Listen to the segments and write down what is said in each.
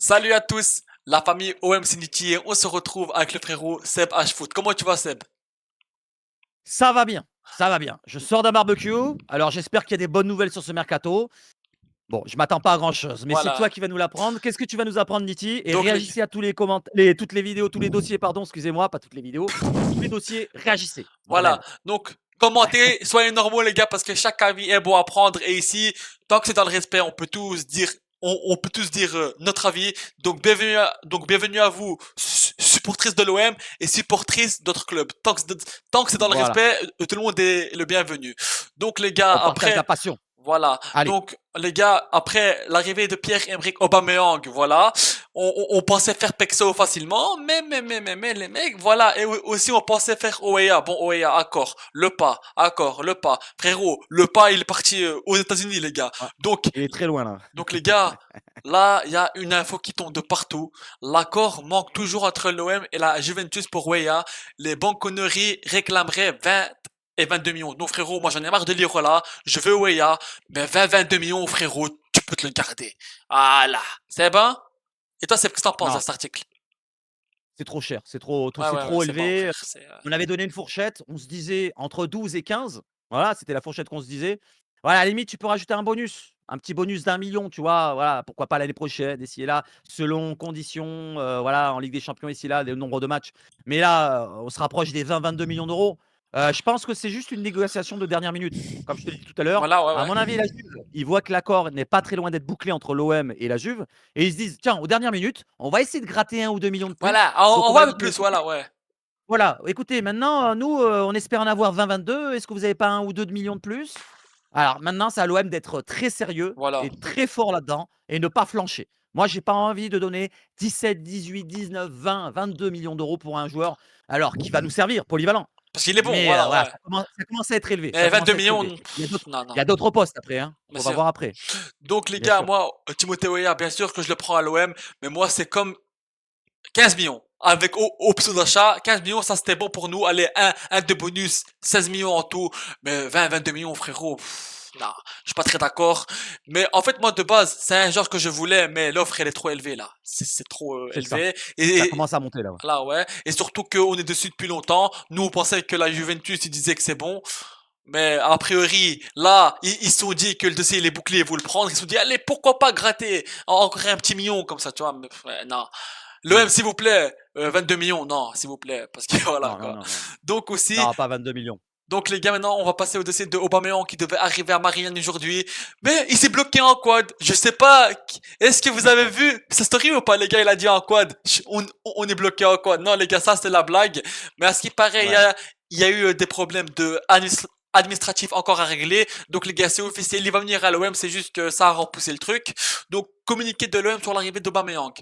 Salut à tous, la famille OM Sinitier, on se retrouve avec le frérot Seb H Foot. Comment tu vas Seb? Ça va bien, ça va bien. Je sors d'un barbecue, alors j'espère qu'il y a des bonnes nouvelles sur ce mercato. Bon, je m'attends pas à grand chose, mais c'est toi Voilà. qui vas nous l'apprendre. Qu'est-ce que tu vas nous apprendre, Niti? Et Donc les, réagissez à tous les commentaires, toutes les vidéos, tous les dossiers, pardon, excusez-moi, pas toutes les vidéos, tous les dossiers, réagissez, voilà. bordel. Donc commentez, soyez normaux les gars parce que chaque avis est bon à prendre et ici, tant que c'est dans le respect, on peut tous dire on peut tous dire notre avis. Donc bienvenue à vous, supportrices de l'OM et supportrices d'autres clubs. Tant que c'est dans le Voilà, respect, tout le monde est le bienvenu. Donc les gars, on partage la après, passion. voilà. Allez, Donc, les gars, après l'arrivée de Pierre-Emerick Aubameyang, voilà, on pensait faire Pexo facilement, mais les mecs, voilà. Et aussi, on pensait faire Oea. Bon, Oea, accord. Le pas, accord, le pas. Frérot, le pas, il est parti aux États-Unis, les gars. ouais, Donc, il est très loin là. donc les gars, là, il y a une info qui tombe de partout. L'accord manque toujours entre l'OM et la Juventus pour Weah. Les banconneries réclameraient 20 et 22 millions. Donc frérot, moi j'en ai marre de lire là. Je veux Weah, mais 20-22 millions, frérot, tu peux te le garder. Voilà. C'est bon? Et toi, c'est ce que t'en penses de Non, cet article? c'est trop cher, Ouais, c'est ouais, ouais, trop c'est bon, élevé. frère. On avait donné une fourchette, on se disait entre 12 et 15. Voilà, c'était la fourchette qu'on se disait. Voilà, à la limite, tu peux rajouter un petit bonus d'1 million, tu vois? Voilà, pourquoi pas l'année prochaine, ici et là, selon conditions, voilà, en Ligue des Champions, ici et là, le nombre de matchs. Mais là, on se rapproche des 20-22 millions d'euros. Je pense que c'est juste une négociation de dernière minute. Comme je te l'ai dit tout à l'heure, Voilà, ouais, à ouais. mon avis, la Juve, ils voient que l'accord n'est pas très loin d'être bouclé entre l'OM et la Juve et ils se disent: «Tiens, aux dernières minutes, on va essayer de gratter 1 ou 2 millions de plus». Voilà, Donc on on voit va un leur peu dire: plus, voilà, «Écoutez, ouais. voilà, écoutez, maintenant, nous, on espère en avoir 20-22. Est-ce que vous avez pas 1 ou 2 millions de plus?» Alors maintenant, c'est à l'OM d'être très sérieux Voilà. et très fort là-dedans et ne pas flancher. Moi, j'ai pas envie de donner 17, 18, 19, 20, 22 millions d'euros pour un joueur, alors qui va nous servir, polyvalent. Parce qu'il est bon, Mais voilà, voilà, ouais. ça commence à être élevé, ça Mais commence 22 à être millions, élevé. non, non, Il y a d'autres postes après, hein, bien on va sûr. voir après, Donc les bien gars, sûr. moi, Timothée Weah, bien sûr que je le prends à l'OM, mais moi c'est comme 15 millions. Avec option d'achat, 15 millions, ça c'était bon pour nous. Allez, un de bonus, 16 millions en tout. Mais 20-22 millions, frérot, non, je suis pas très d'accord. Mais en fait, moi de base, c'est un genre que je voulais, mais l'offre elle est trop élevée là. C'est trop C'est ça. élevé. Ça Et commence à monter là, ouais. là, ouais. Et surtout qu'on est dessus depuis longtemps. Nous, on pensait que la Juventus, ils disaient que c'est bon. Mais a priori, là, ils se sont dit que le dossier il est bouclé, ils vont le prendre. Ils se sont dit, allez, pourquoi pas gratter encore un petit million comme ça, tu vois. Mais, ouais, non. L'OM, Mmh. s'il vous plaît, 22 millions, non, s'il vous plaît, parce que voilà Non, non, quoi. non, non. Donc aussi, Non, pas 22 millions. donc les gars, maintenant, on va passer au dossier de Aubameyang qui devait arriver à Marianne aujourd'hui, mais il s'est bloqué en quad. Je sais pas, est-ce que vous avez vu sa story ou pas, les gars? Il a dit en quad, on est bloqué en quad. Non, les gars, ça c'est la blague. Mais à ce qui paraît, Ouais. il y a eu des problèmes de administratifs encore à régler. Donc les gars, c'est officiel, il va venir à l'OM, c'est juste que ça a repoussé le truc. Donc communiqué de l'OM sur l'arrivée d'Aubameyang.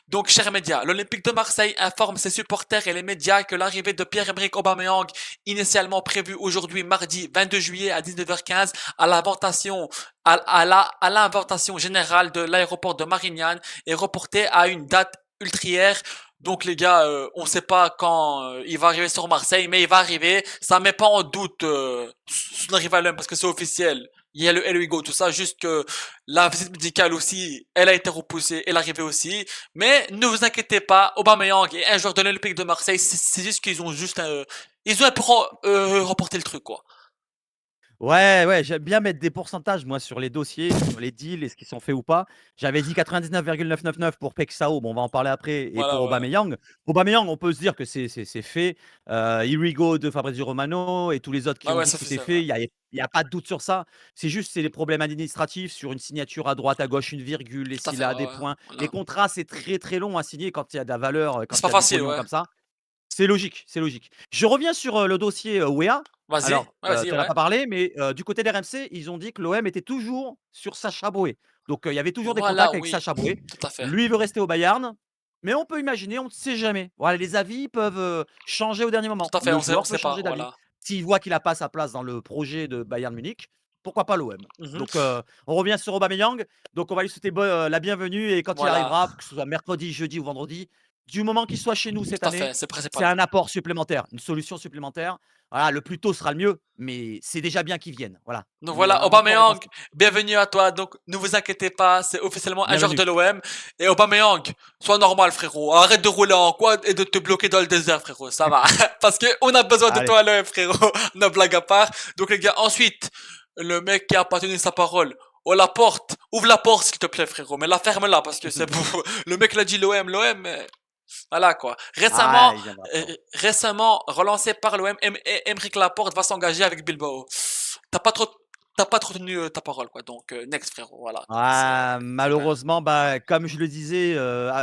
Donc chers médias, l'Olympique de Marseille informe ses supporters et les médias que l'arrivée de Pierre-Emerick Aubameyang, initialement prévue aujourd'hui mardi 22 juillet à 19h15 à l'inventation générale de l'aéroport de Marignane, est reportée à une date ultérieure. Donc les gars, on sait pas quand il va arriver sur Marseille, mais il va arriver. Ça met pas en doute son arrivée à l'OM parce que c'est officiel. Il y a le Hello Go, tout ça, juste que la visite médicale aussi, elle a été repoussée et l'arrivée aussi. Mais ne vous inquiétez pas, Aubameyang est un joueur de l'Olympique de Marseille. C'est juste qu'ils ont juste ils ont un peu remporté le truc quoi. Ouais, ouais, j'aime bien mettre des pourcentages, moi, sur les dossiers, sur les deals et ce qui sont faits ou pas. J'avais dit 99,999 pour Pexao, bon, on va en parler après, et pour Voilà, ouais. Aubameyang. Aubameyang, on peut se dire que c'est fait. Irigo de Fabrizio Romano et tous les autres qui Ouais, ont ouais, dit ça que fait c'était ça. fait, il y a pas de doute sur ça. C'est les problèmes administratifs sur une signature à droite, à gauche, une virgule, et Tout à s'il fait, a ouais, des ouais. points. Les Voilà. contrats, c'est très, très long à signer quand il y a de la valeur, C'est quand pas il y a du facile, pognon ouais. comme ça. C'est logique, c'est logique. Je reviens sur, le dossier, Weah. Vas-y, Alors, ouais, vas-y, tu en as ouais. pas parlé, mais, du côté des RMC, ils ont dit que l'OM était toujours sur Sacha Boey. Donc, il y avait toujours des Voilà, contacts avec oui, Sacha Boey. tout à fait. Lui, il veut rester au Bayern, mais on peut imaginer, on ne sait jamais. Voilà, les avis peuvent, changer au dernier moment. Tout à fait, Le on joueur peut sait pas, changer d'avis. voilà. S'il voit qu'il a pas sa place dans le projet de Bayern Munich, pourquoi pas l'OM? Mhm. Donc, on revient sur Aubameyang. Donc on va lui souhaiter la bienvenue, et quand il Voilà. arrivera, que ce soit mercredi, jeudi ou vendredi, du moment qu'il soit chez nous cette Tout à année, fait, c'est le c'est principal. un apport supplémentaire, une solution supplémentaire. Voilà, le plus tôt sera le mieux, mais c'est déjà bien qu'il vienne. Voilà, Donc on est voilà, encore dans Aubameyang, cette bienvenue à toi. Donc ne vous inquiétez pas, c'est officiellement un joueur bienvenue. de l'OM. Et Aubameyang, sois normal frérot. Arrête de rouler en quad et de te bloquer dans le désert frérot. Ça va. Parce que on a besoin de Allez, toi à l'OM frérot. No blague à part. Donc les gars, ensuite, le mec qui a pas tenu sa parole. Oh la porte, ouvre la porte s'il te plaît frérot. Mais la ferme là parce que c'est bon. Le mec l'a dit l'OM. Voilà quoi. ah, Récemment, il viendra pas. récemment relancé par l'OM, Emeric Laporte va s'engager avec Bilbao. T'as pas trop, t'as pas trop tenu ta parole quoi. Donc next frérot, voilà quoi. Ah, C'est quand même. malheureusement, bah, comme je le disais,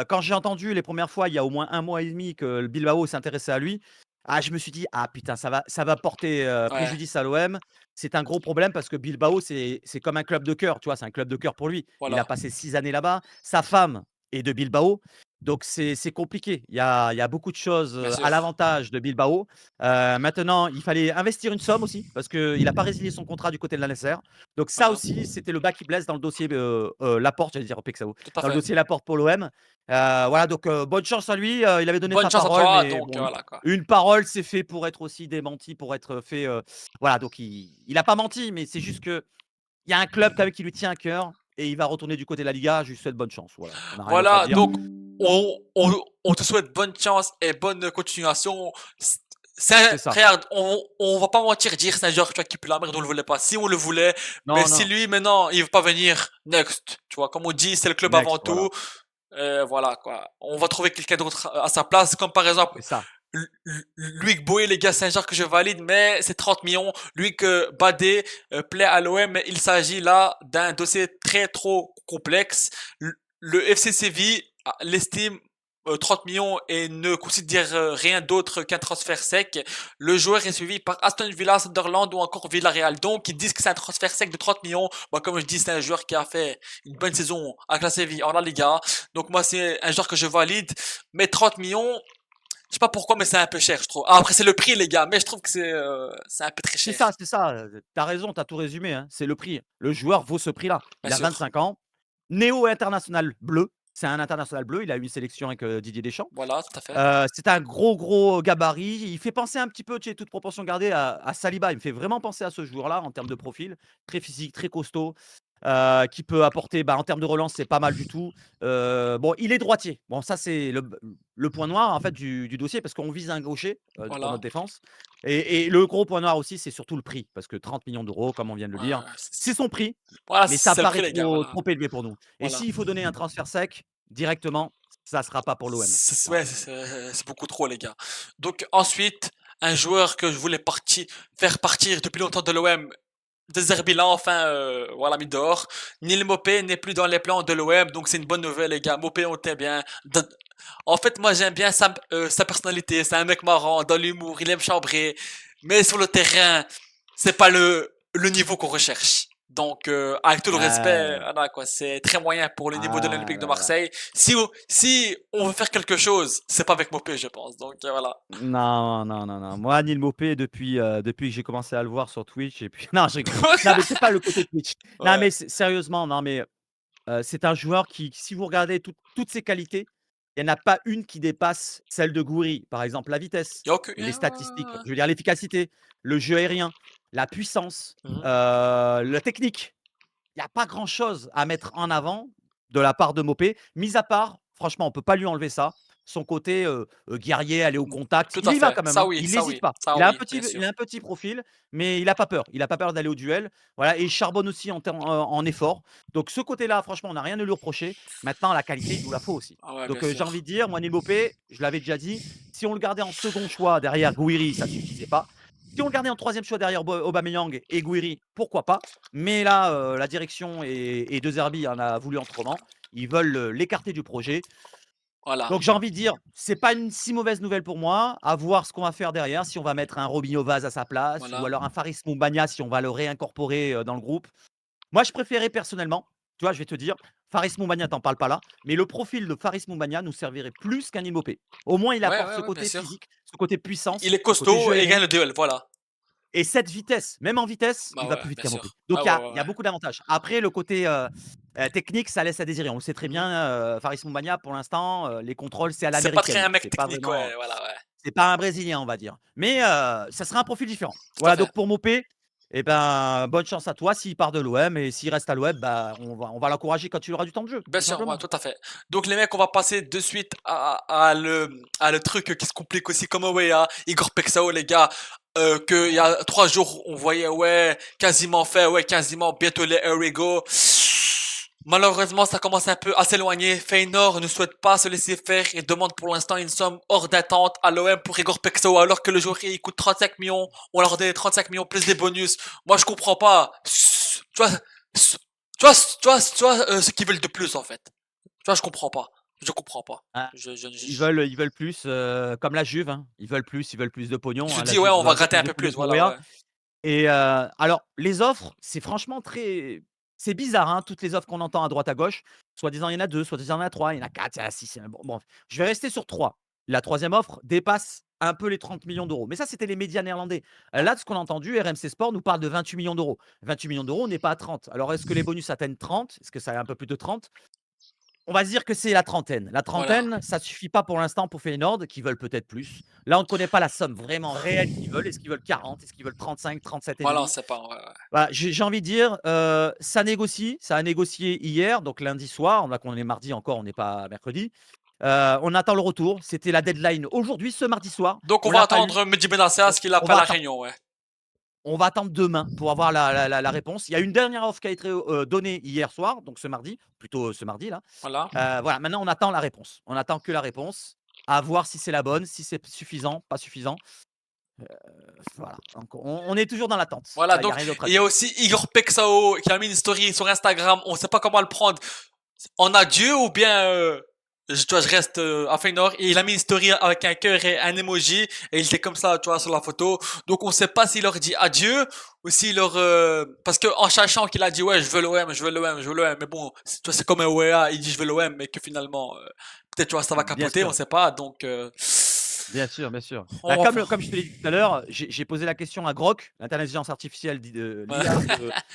quand j'ai entendu les premières fois, il y a au moins un mois et demi que le Bilbao s'intéressait à lui, ah, je me suis dit: «Ah putain, ça va porter, Ouais, préjudice à l'OM». C'est un gros problème parce que Bilbao, c'est comme un club de cœur, tu vois? C'est un club de cœur pour lui. Il a voilà, passé 6 années là-bas. Sa femme est de Bilbao, donc c'est compliqué. Il y a beaucoup de choses, bien à sûr. l'avantage de Bilbao. Maintenant, il fallait investir une somme aussi parce qu'il n'a pas résilié son contrat du côté de la Nasser. Donc ça Voilà, aussi, c'était le bas qui blesse dans le dossier, Laporte, j'allais dire Pexao, tout à dans le fait. dossier Laporte pour l'OM. Voilà, donc bonne chance à lui, il avait donné Bonne sa chance à parole, toi. mais Donc bon, voilà quoi. une parole, c'est fait pour être aussi démenti, pour être fait, voilà, donc il a pas menti, mais c'est juste qu'il y a un club quand même qui lui tient à cœur et il va retourner du côté de la Liga. Je lui souhaite bonne chance, voilà, on n'a rien d'autre à Voilà, dire. donc on te souhaite bonne chance et bonne continuation. C'est ça. Regarde, on va pas mentir dire c'est un joueur tu vois, qui pue la merde, on le voulait pas. Si on le voulait, mais Non, si non, lui maintenant il veut pas venir, next. Tu vois, comme on dit, c'est le club avant next, voilà, tout. Voilà quoi. On va trouver quelqu'un d'autre à sa place, comme par exemple c'est ça. Loïc Boé, les gars, c'est un joueur que je valide, mais c'est 30 millions. Loïc Badé plaît à l'OM, mais il s'agit là d'un dossier très trop complexe. Le FC Séville l'estime 30 millions et ne considère rien d'autre qu'un transfert sec. Le joueur est suivi par Aston Villa, Sunderland ou encore Villarreal. Donc, ils disent que c'est un transfert sec de 30 millions. Moi, comme je dis, c'est un joueur qui a fait une bonne saison avec la Séville en La Liga. Donc, moi, c'est un joueur que je valide. Mais 30 millions, je sais pas pourquoi, mais c'est un peu cher, je trouve. Ah, après, c'est le prix, les gars, mais je trouve que c'est un peu très cher. C'est ça, tu raison, tu tout résumé, hein, c'est le prix. Le joueur vaut ce prix-là. Bien Il a sûr. 25 ans, néo-international bleu, c'est un international bleu, il a eu une sélection avec, Didier Deschamps. Voilà, tout à fait. C'est un gros gabarit. Il fait penser un petit peu, tu sais, toute proportion gardée à Saliba. Il me fait vraiment penser à ce joueur-là en termes de profil. Très physique, très costaud, qui peut apporter, bah, en termes de relance, c'est pas mal du tout. Bon, il est droitier. Bon, ça, c'est le point noir, en fait, du dossier parce qu'on vise un gaucher, pour Voilà. notre défense et le gros point noir aussi, c'est surtout le prix parce que 30 millions d'euros, comme on vient de le Ouais, dire, ouais, c'est son prix, voilà, mais ça c'est le paraît prix, les gars, voilà. trop élevé pour nous et Voilà. s'il faut donner un transfert sec, directement, ça sera pas pour l'OM. Voilà. Ouais, c'est beaucoup trop, les gars. Donc, ensuite, un joueur que je voulais faire partir depuis longtemps de l'OM, de Zerbilan, enfin, voilà, mis dehors. Neil Mopé n'est plus dans les plans de l'OM, donc c'est une bonne nouvelle, les gars. Mopé, on t'aime bien. En fait, moi, j'aime bien sa personnalité. C'est un mec marrant, dans l'humour, il aime chambrer. Mais sur le terrain, c'est pas le niveau qu'on recherche. Donc, avec tout le respect, Heu, voilà, quoi, c'est très moyen pour le niveau de ah l'Olympique de là là. Marseille. Si on veut faire quelque chose, c'est pas avec Mopé, je pense. Donc, voilà. Non, non, non, non. Moi, Neil Maupay, depuis que j'ai commencé à le voir sur Twitch et puis non, je rigole. Non, mais c'est pas le côté Twitch. Non, Ouais. mais sérieusement, non, mais c'est un joueur qui, si vous regardez toutes ses qualités, il y en a pas une qui dépasse celle de Gouiri. Par exemple, la vitesse, Y a aucun... les statistiques, je veux dire l'efficacité, le jeu aérien, la puissance, Mhm. la technique. Il y a pas grand chose à mettre en avant de la part de Mopé, mis à part, franchement, on peut pas lui enlever ça, son côté, guerrier, aller au contact. Tout Il à y va fait. quand même, hein, il hésite pas. Ça oui, bien Il a sûr. un petit profil, mais il a pas peur. Il a pas peur d'aller au duel, voilà et il charbonne aussi en effort. Donc ce côté-là, franchement, on n'a rien à lui reprocher. Maintenant la qualité, il nous la faut aussi. Ah ouais, bien Donc j'ai envie sûr. de dire, moi Neil Mopé, je l'avais déjà dit, si on le gardait en second choix derrière Gouiri, ça suffisait pas. Si on le gardait en troisième choix derrière Aubameyang et Gouiri, pourquoi pas? Mais là, la direction et De Zerbi en a voulu autrement. Ils veulent, l'écarter du projet. Voilà. Donc j'ai envie de dire, c'est pas une si mauvaise nouvelle pour moi. À voir ce qu'on va faire derrière, si on va mettre un Robinho Vaz à sa place ou Voilà. alors un Faris Moumbagna si on va le réincorporer, dans le groupe. Moi, je préférais personnellement, tu vois, je vais te dire, Faris Moumbagna, t'en parles pas là, mais le profil de Faris Moumbagna nous servirait plus qu'un Imopé. Au moins, il Ouais, apporte ouais, ce ouais, bien côté sûr. physique, ce côté Il puissance, est ce côté costaud jeu et il gagne aérien. le duel, voilà. et cette vitesse, même en vitesse, Bah il va ouais, plus vite bien qu'Mbappé. sûr. Donc Ah il y ouais, a ouais, il y a ouais. beaucoup d'avantages. Après le côté, technique, ça laisse à désirer. On le sait très Mhm. bien, Faris Moumbagna pour l'instant, les contrôles, c'est à C'est pas très l'américaine. un mec C'est pas technique, vraiment ouais, voilà, ouais. c'est pas un brésilien, on va dire. Mais, ça sera un profil différent. Tout à Voilà fait. donc pour Mopé, et ben, bonne chance à toi s'il part de l'OM et s'il reste à l'OM, bah, on va l'encourager quand il aura du temps de jeu, Bien tout sûr, ouais, simplement. tout à fait. Donc les mecs, on va passer de suite à le truc qui se complique aussi comme ouais, hein. Igor Pexao, les gars, que il y a 3 jours, on voyait ouais, quasiment fait, ouais, quasiment bientôt les Here we go. Malheureusement, ça commence un peu à s'éloigner. Feyenoord ne souhaite pas se laisser faire et demande pour l'instant une somme hors d'attente à l'OM pour Igor Pexao, alors que le joueur il coûte 35 millions. On leur donne 35 millions plus des bonus. Moi, je comprends pas. Tu vois, tu vois, ce qu'ils veulent de plus en fait. Tu vois, je comprends pas. Je comprends pas. Ah, ils Je, veulent ils veulent plus, comme la Juve, hein. Ils veulent plus de pognon, je hein. La dis ouais, Juve on va doit gratter un peu beaucoup de plus. Voilà, Coréens ouais. et alors les offres, c'est franchement très c'est bizarre, hein, toutes les offres qu'on entend à droite à gauche. Soi-disant, il y en a 2, soi-disant, il y en a 3, il y en a 4, il y en a 6. Bon bref, je vais rester sur 3. La troisième offre dépasse un peu les 30 millions d'euros. Mais ça, c'était les médias néerlandais. Là, de ce qu'on a entendu, RMC Sport nous parle de 28 millions d'euros. 28 millions d'euros, on n'est pas à 30. Alors, est-ce que les bonus atteignent 30? Est-ce que ça est un peu plus de 30? On va se dire que c'est la trentaine. La Voilà. trentaine, ça suffit pas pour l'instant pour Feyenoord, qui veulent peut-être plus. Là, on ne connaît pas la somme vraiment réelle qu'ils veulent. Est-ce qu'ils veulent 40? Est-ce qu'ils veulent 35, 37 et Voilà, on demi? sait pas. Ouais, ouais. Voilà, j'ai envie de dire, ça négocie. Ça a négocié hier, donc lundi soir. Là qu'on est mardi encore, on n'est pas mercredi. On attend le retour. C'était la deadline aujourd'hui, ce mardi soir. Donc on On va l'a pas eu. attendre Mehdi Benassas On qu'il on appelle va à la attendre. réunion, ouais. On va attendre demain pour avoir la réponse. Il y a une dernière offre qui a été, donnée hier soir, donc ce mardi, plutôt ce mardi là. Voilà. Voilà, maintenant on attend la réponse. On attend que la réponse, à voir si c'est la bonne, si c'est suffisant, pas suffisant. Heu, voilà, donc on est toujours dans l'attente. Voilà, Voilà, il y a donc rien d'autre à il y a dire. aussi Igor Pexao qui a mis une story sur Instagram. On sait pas comment le prendre. En adieu ou bien tu vois, je reste à Feyenoord et il a mis une story avec un cœur et un emoji et il était comme ça, tu vois, sur la photo. Donc on sait pas s'il leur dit adieu ou s'il leur parce que en sachant qu'il a dit ouais je veux l'OM, je veux l'OM, je veux l'OM, mais bon, tu vois, c'est comme un OEA, il dit je veux l'OM, mais que finalement peut-être tu vois ça va Bien capoter, on sûr, sait pas. Donc bien sûr, bien sûr. Bah, on va comme je te l'ai dit tout à l'heure, j'ai posé la question à Grok, l'intelligence artificielle de l'IA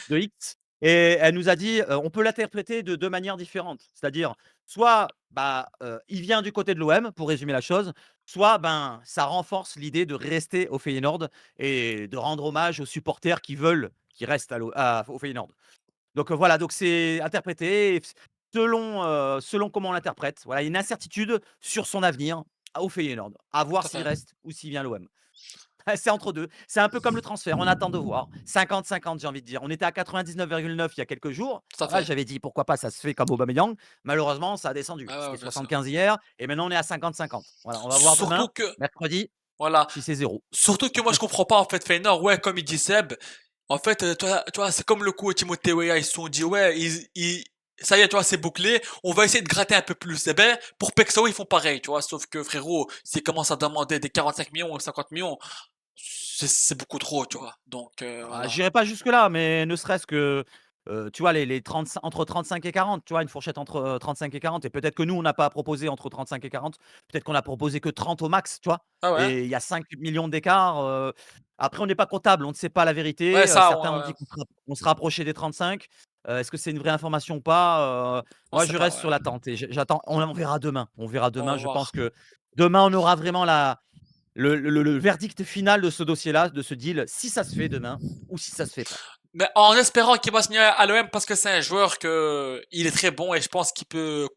de X, et elle nous a dit, on peut l'interpréter de 2 manières différentes. C'est-à-dire, soit, bah, il vient du côté de l'OM, pour résumer la chose, soit, ben, ça renforce l'idée de rester au Feyenoord et de rendre hommage aux supporters qui veulent qu'il reste au Feyenoord. Donc, voilà, donc c'est interprété selon comment on l'interprète. Voilà, il y a une incertitude sur son avenir au Feyenoord. À tout voir à s'il fait, reste ou s'il vient à l'OM. C'est entre 2. C'est un peu comme le transfert, on attend de voir. 50-50, j'ai envie de dire. On était à 99,9 il y a quelques jours. tout à Voilà, fait. j'avais dit pourquoi pas, ça se fait comme Aubameyang. Malheureusement, ça a descendu. Ouais, ouais, C'était ouais, bien sûr. 75 hier et maintenant on est à 50-50. Voilà, on va voir Surtout demain, que mercredi, voilà, si c'est 0. surtout que moi je comprends pas en fait Feyenoord, ouais, comme il dit Seb. En fait, toi, c'est comme le coup Timothée Weah, ils se sont dit, ouais, ça y est, tu vois, c'est bouclé, on va essayer de gratter un peu plus. Eh ben, pour Pexao, ils font pareil, tu vois, sauf que frérot, s'ils commencent à demander des 45 millions ou 50 millions, c'est beaucoup trop, tu vois. Donc, Ah, voilà. j'irai pas jusque-là, mais ne serait-ce que, tu vois, les 35 entre 35 et 40, tu vois, une fourchette entre, 35 et 40 et peut-être que nous, on n'a pas proposé entre 35 et 40. Peut-être qu'on a proposé que 30 au max, tu vois? Ah ouais? Et il y a 5 millions d'écart, après on n'est pas comptable, on ne sait pas la Ouais, vérité, ça, certains ont ouais, dit qu'on se rapprochait des 35. Est-ce que c'est une vraie information ou pas? on Moi, sait je pas, reste ouais. sur l'attente et j'attends on verra demain. On verra On demain. va Je pense voir. que demain, on aura vraiment le verdict final de ce dossier-là, de ce deal, si ça se fait demain ou si ça se fait pas. Mais en espérant qu'il va signer à l'OM parce que c'est un joueur que il est très bon et je pense qu'il peut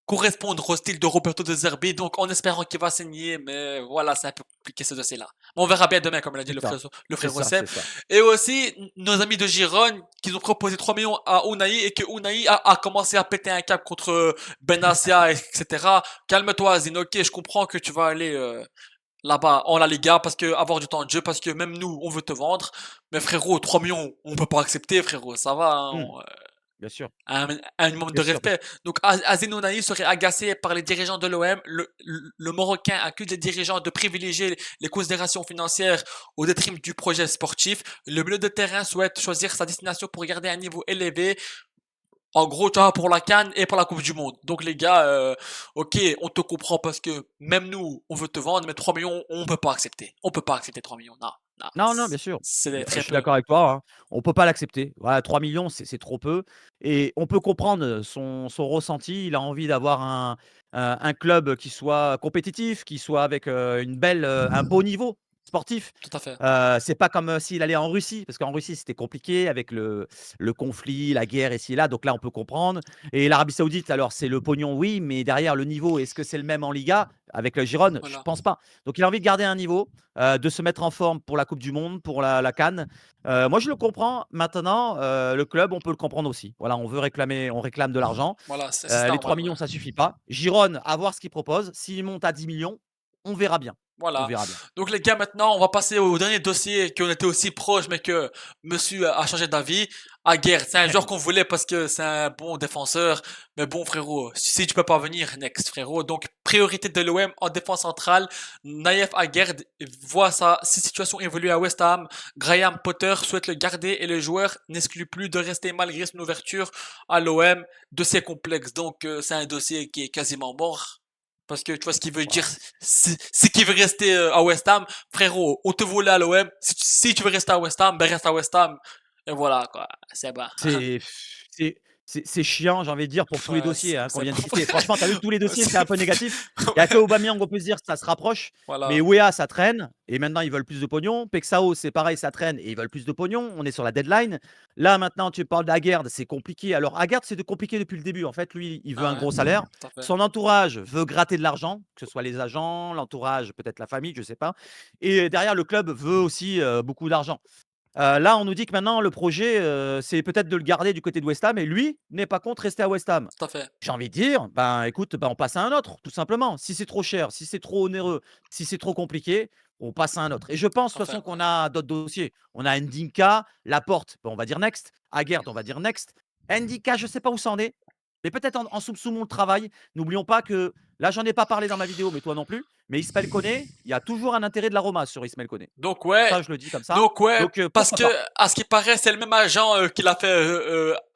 correspondre au style de Roberto De Zerbi, donc en espérant qu'il va signer, mais voilà, c'est un peu compliqué ce dossier-là. Mais on verra bien demain, comme l'a dit C'est ça, le c'est frère ça, Seb. c'est ça. Et aussi, nos amis de Giron, qui ont proposé 3 millions à Unai et que Unai a commencé à péter un câble contre Benassia, etc. Calme-toi, Zine, ok, je comprends que tu vas aller là-bas en La Liga parce que avoir du temps de jeu, parce que même nous, on veut te vendre. Mais frérot, 3 millions, on peut pas accepter, frérot, ça va, hein, Mmh, bien sûr, un minimum de bien sûr, bien respect. sûr. Donc Azin Ounahi serait agacé par les dirigeants de l'OM. Le Marocain accuse les dirigeants de privilégier les considérations financières au détriment du projet sportif. Le milieu de terrain souhaite choisir sa destination pour garder un niveau élevé. En gros, tu vois, pour la CAN et pour la Coupe du Monde. Donc les gars, ok, on te comprend parce que même nous, on veut te vendre, mais 3 millions, on peut pas accepter. On peut pas accepter 3 millions. Non, Non, Non, non, bien sûr. c'est Je très suis peu. d'accord avec toi, hein. On peut pas l'accepter. Voilà, 3 millions, c'est trop peu et on peut comprendre, son ressenti. Il a envie d'avoir un club qui soit compétitif, qui soit avec, une belle, un beau niveau sportif. Tout à fait. C'est pas comme, s'il allait en Russie, parce qu'en Russie, c'était compliqué avec le conflit, la guerre ici et là, donc là, on peut comprendre et l'Arabie Saoudite, alors c'est le pognon, oui, mais derrière le niveau, est-ce que c'est le même en Liga avec le Gérone? Je Voilà. pense pas. Donc il a envie de garder un niveau, de se mettre en forme pour la coupe du monde, pour la CAN. Moi, je le comprends. Maintenant, le club, on peut le comprendre aussi. Voilà, on réclame de l'argent. Voilà, c'est Les 3 normal, ouais. 000 000, ça suffit pas. Girone, à voir ce qu'il propose. S'il monte à 10 millions, on verra bien. On Voilà. verra bien. Donc les gars, maintenant, on va passer au dernier dossier qu'on était aussi proche, mais que monsieur a changé d'avis. Aguerd, c'est un joueur qu'on voulait parce que c'est un bon défenseur. Mais bon, frérot, si tu peux pas venir, next, frérot. Donc, priorité de l'OM en défense centrale. Naïef Aguerd voit sa situation évoluer à West Ham. Graham Potter souhaite le garder et le joueur n'exclut plus de rester malgré son ouverture à l'OM. Dossier complexe. Donc, c'est un dossier qui est quasiment mort. Parce que tu vois ce qu'il veut dire, Ouais. c'est qu'il veut rester à West Ham. Frérot, on te voulait à l'OM. Si tu veux rester à West Ham, ben reste à West Ham. Et voilà, quoi. C'est bon. C'est c'est c'est chiant, j'ai envie de dire, pour tous les Ouais, dossiers, hein, qu'on c'est vient de bon. citer. Franchement, tu as vu tous les dossiers, c'est un peu négatif. Il y a que Ouais, Aubameyang, on peut se dire, ça se rapproche, mais voilà. Weah, ça traîne et maintenant ils veulent plus de pognon. Pexao, c'est pareil, ça traîne et ils veulent plus de pognon. On est sur la deadline. Là, maintenant, tu parles d'Aguerd, c'est compliqué. Alors Aguerd, c'est de compliqué depuis le début. En fait, lui, il veut Ah un ouais, gros salaire. tout à fait. Son entourage veut gratter de l'argent, que ce soit les agents, l'entourage, peut-être la famille, je sais pas et derrière, le club veut aussi, beaucoup d'argent. Là, on nous dit que maintenant le projet, c'est peut-être de le garder du côté de West Ham et lui n'est pas contre rester à West Ham. Tout à fait. J'ai envie de dire, ben, écoute, ben, on passe à un autre, tout simplement. Si c'est trop cher, si c'est trop onéreux, si c'est trop compliqué, on passe à un autre et je pense de Tout à toute fait, façon qu'on ouais. a d'autres dossiers. On a Ndinka, Laporte, bon, on va dire next. Aguerd, on va dire next. Ndinka, je sais pas où ça en est, mais peut-être en soupçonnons le travail. N'oublions pas que là, j'en ai pas parlé dans ma vidéo, mais toi non plus, mais Ismaël Koné, il y a toujours un intérêt de la Roma sur Ismaël Koné. Donc ouais, Ça, je le dis comme ça, donc parce pourquoi que pas? à ce qui paraît, c'est le même agent qui l'a fait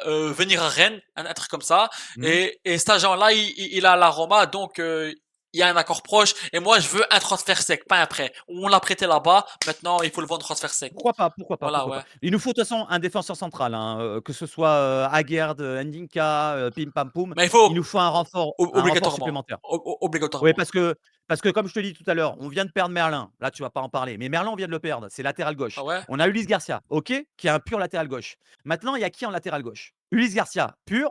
venir à Rennes, un truc comme ça. Mmh. Et cet agent-là, il a la Roma, donc il y a un accord proche. Et moi, je veux un transfert sec, pas un prêt. On l'a prêté là-bas, maintenant il faut le vendre transfert sec. Pourquoi pas? Pourquoi pas? Voilà, Pourquoi pas? ouais. Il nous faut de toute façon un défenseur central, hein, que ce soit, Aguerd, Ndinka, Pim Pam Poum. Mais il Il nous faut faut un renfort obligatoirement, supplémentaire. Oui, obligatoirement. parce que comme je te l'ai dit tout à l'heure, on vient de perdre Merlin. Là, tu vas pas en parler, mais Merlin, on vient de le perdre, c'est latéral Ah gauche. ouais, On a Ulysse Garcia, OK, qui est un pur latéral gauche. Maintenant, il y a qui en latéral gauche? Ulysse Garcia, pur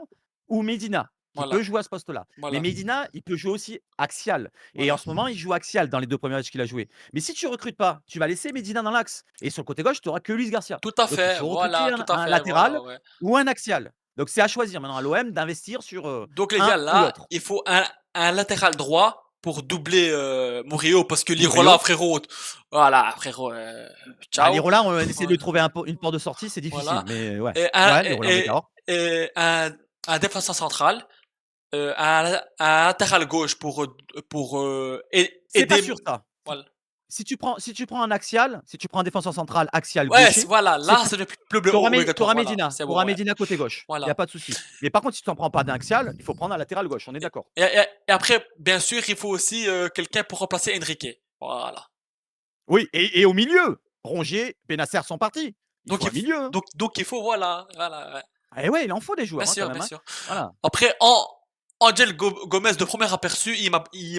ou Medina, qui peut voilà, jouer à ce poste-là. Mais voilà, Medina, il peut jouer aussi axial et en voilà. ce moment, il joue axial dans les 2 premiers matchs qu'il a joués. Mais si tu recrutes pas, tu vas laisser Medina dans l'axe et sur le côté gauche, tu auras que Ulysse Garcia. Tout à Donc il fait, faut recruter voilà, un tout à un fait, latéral voilà, ouais. ou un axial. Donc c'est à choisir maintenant à l'OM d'investir sur, Donc les gars, un ou là, l'autre. il faut un latéral droit pour doubler Murillo parce que Lirola, Murillo. frérot, voilà, frérot, Bah, ciao, Lirola, on essaie de ouais, lui trouver une porte de sortie, c'est difficile, voilà. mais ouais. Et Ouais, Lirola, on est d'accord. un défenseur central, un latéral gauche pour C'est pas sûr aider, ça. Si voilà. si tu prends un axial, si tu prends un défenseur central axial Ouais, gaucher, voilà, c'est là, plus c'est le plus tu auras obligatoire, voilà, Medina, c'est tu bon, auras ouais, Medina côté gauche, il y a voilà. pas de souci. Mais par contre, si tu en prends pas d'un axial, il faut prendre un latéral gauche, on est d'accord. Et après, bien sûr, il faut aussi quelqu'un pour remplacer Enrique, voilà. Oui et au milieu, Rongier, Bennacer sont partis. Il Donc faut un milieu, hein. donc il faut, voilà, voilà, ouais. Eh ouais, il en faut des joueurs, hein, quand Bien même, hein. sûr. Voilà. Après, Angel Gomez de premier aperçu, il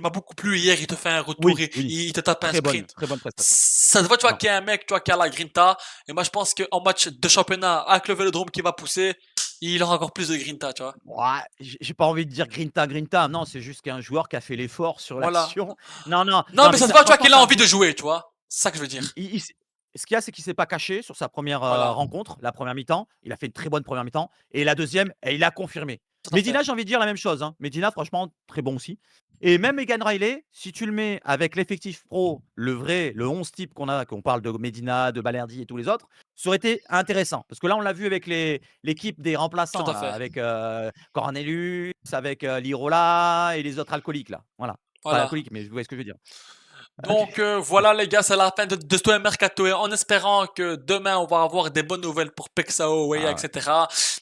m'a beaucoup plu hier. Il te fait un retour, Oui, oui, il te tape un sprint. très bonne prestation. Ça se voit, tu vois, Non. qu'il y a un mec, tu vois, qui a la grinta. Et moi, je pense qu'en match de championnat, avec le Vélodrome qui va pousser, il aura encore plus de grinta, tu vois. Ouais, j'ai pas envie de dire grinta, grinta. Non, c'est juste qu'un joueur qui a fait l'effort sur Voilà. l'action. Non, non, Non, non, mais mais ça se ça voit, tu vois, franchement, qu'il c'est a un envie jou de jouer, tu vois. C'est ça que je veux dire. il s'est ce qu'il y a, c'est qu'il s'est pas caché sur sa première Voilà. rencontre, la première mi-temps. Il a fait une très bonne première mi-temps et la deuxième, et il a confirmé. Tout à fait. Medina, j'ai envie de dire la même chose, hein. Medina, franchement, très bon aussi et même Egan Riley, si tu le mets avec l'effectif pro, le vrai, le 11 type qu'on parle de Medina, de Balerdi et tous les autres, ça aurait été intéressant. Parce que là, on l'a vu avec l'équipe des Tout remplaçants à là, fait. avec, Cornelius, avec, Lirola et les autres alcooliques là. Voilà. Pas Voilà. alcooliques, mais vous voyez ce que je veux dire. Donc voilà les gars, c'est la fin de ce mercato et en espérant que demain on va avoir des bonnes nouvelles pour Pexao, Weah, Ah ouais, etc.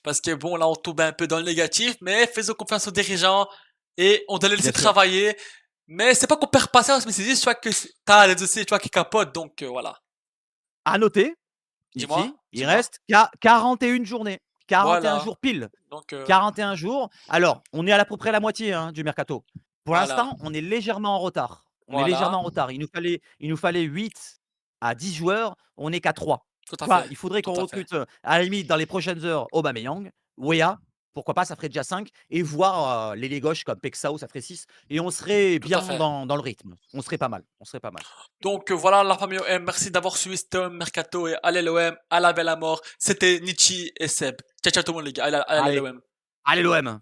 Parce que bon là on tombe un peu dans le négatif, mais faisons confiance aux dirigeants et on doit les laisser bien sûr. travailler. Mais c'est pas qu'on perd patience, mais c'est juste tu vois, que t'as les dossiers tu vois, qui capotent, donc voilà. À noter, Dis-moi, ici, il dis-moi. reste 41 journées. 41 Voilà. jours pile. Donc, 41 jours. Alors, on est à peu près à la moitié, hein, du mercato. Pour voilà. l'instant, on est légèrement en retard. On est Voilà. légèrement en retard. Il nous fallait 8 à 10 joueurs, on est qu'à 3. Tout Tu à vois? fait. Il faudrait Tout qu'on à fait. recrute, à la limite, dans les prochaines heures, Aubameyang, Weah, pourquoi pas, ça ferait déjà 5 et voir, l'ailier gauche comme Pexao, ça ferait 6 et on serait Tout à bien fait. dans le rythme. On serait pas mal, on serait pas mal. Donc voilà la famille OM, merci d'avoir suivi ce mercato et allez l'OM, à la belle à mort. C'était Nietzsche et Seb. Ciao ciao tout le monde les gars, allez Allez, l'OM. allez l'OM!